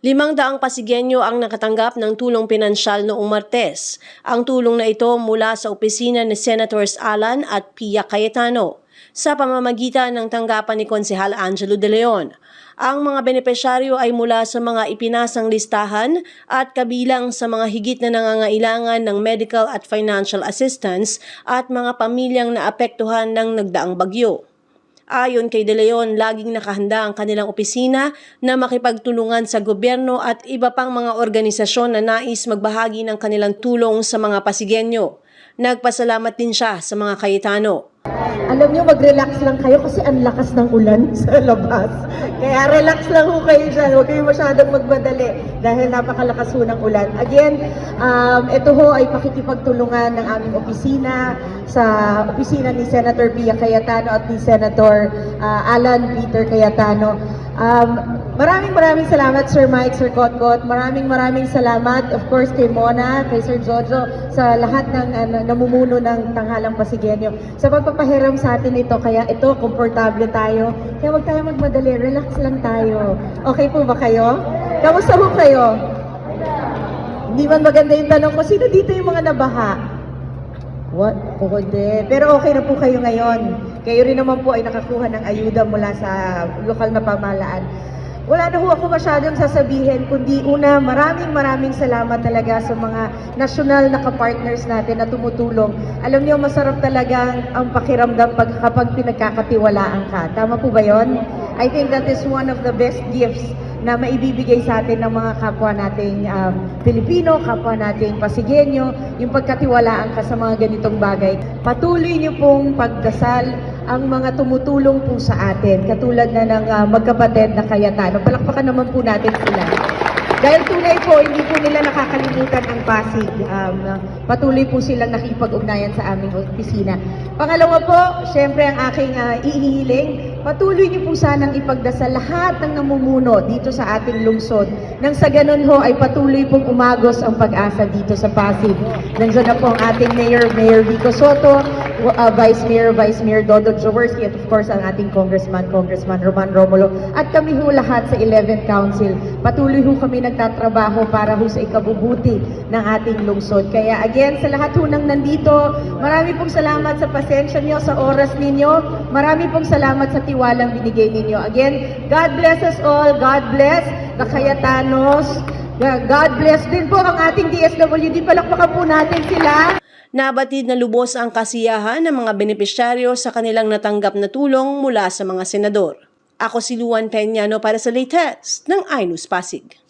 500 Pasigueño ang nakatanggap ng tulong pinansyal noong Martes. Ang tulong na ito mula sa opisina ni Senators Alan at Pia Cayetano sa pamamagitan ng tanggapan ni Konsehal Angelo De Leon. Ang mga benepisyaryo ay mula sa mga ipinasang listahan at kabilang sa mga higit na nangangailangan ng medical at financial assistance at mga pamilyang naapektuhan ng nagdaang bagyo. Ayon kay De Leon, laging nakahanda ang kanilang opisina na makipagtulungan sa gobyerno at iba pang mga organisasyon na nais magbahagi ng kanilang tulong sa mga Pasigueño. Nagpasalamat din siya sa mga Cayetano. Alam niyo, mag-relax lang kayo kasi ang lakas ng ulan sa labas. Kaya relax lang ho kayo dyan. Huwag kayo masyadong magmadali dahil napakalakas ho ng ulan. Again, ito ho ay pakikipagtulungan ng aming opisina sa opisina ni Senator Pia Cayetano at ni Senator Alan Peter Cayetano. Maraming salamat Sir Mike, Sir Kotkot. Maraming salamat of course kay Mona, kay Sir Jojo, sa lahat ng namumuno ng Tanghalang Pasigueño sa pagpapahiram sa atin ito. Kaya ito, komportable tayo. Kaya huwag tayo magmadali, relax lang tayo. Okay po ba kayo? Kamusta po kayo? Hindi man maganda yung tanong ko, sino dito yung mga nabaha? What? Hindi. Pero okay na po kayo ngayon. Kayo rin naman po ay nakakuha ng ayuda mula sa lokal na pamahalaan. Wala na ho ako masyadong sasabihin, kundi una, maraming salamat talaga sa mga nasyonal na kapartners natin na tumutulong. Alam niyo, masarap talagang ang pakiramdam kapag pinagkakatiwalaan ka. Tama po ba yon? I think that is one of the best gifts na maibibigay sa atin ng mga kapwa nating Pilipino, kapwa nating Pasigueño, yung pagkatiwalaan ka sa mga ganitong bagay. Patuloy niyo pong pagdasal ang mga tumutulong po sa atin, katulad na ng magkapatid na Cayetano. Palakpakan naman po natin sila. Dahil tunay po, hindi po nila nakakalimutan ang Pasig. Patuloy po silang nakipag-ugnayan sa aming opisina. Pangalawa po, syempre ang aking ihihiling, patuloy niyo po sanang ipagdasal lahat ng namumuno dito sa ating lungsod. Nang sa ganun ho ay patuloy pong umagos ang pag-asa dito sa Pasig. Nandiyan na po ang ating Mayor Vico Soto, Vice Mayor Dodo Jaworski, at of course ang ating Congressman Roman Romulo. At kami ho lahat sa 11th Council. Patuloy ho kami nagtatrabaho para ho sa ikabubuti ng ating lungsod. Kaya again, sa lahat ho nang nandito, marami pong salamat sa pasensya niyo, sa oras ninyo. Marami pong salamat sa tiwalang binigay ninyo. Again, God bless us all. God bless the Cayetanos. God bless din po ang ating DSWD. Palakpakan po natin sila. Nabatid na lubos ang kasiyahan ng mga benepisyaryo sa kanilang natanggap na tulong mula sa mga senador. Ako si Luan Peñano para sa latest ng iNews Pasig.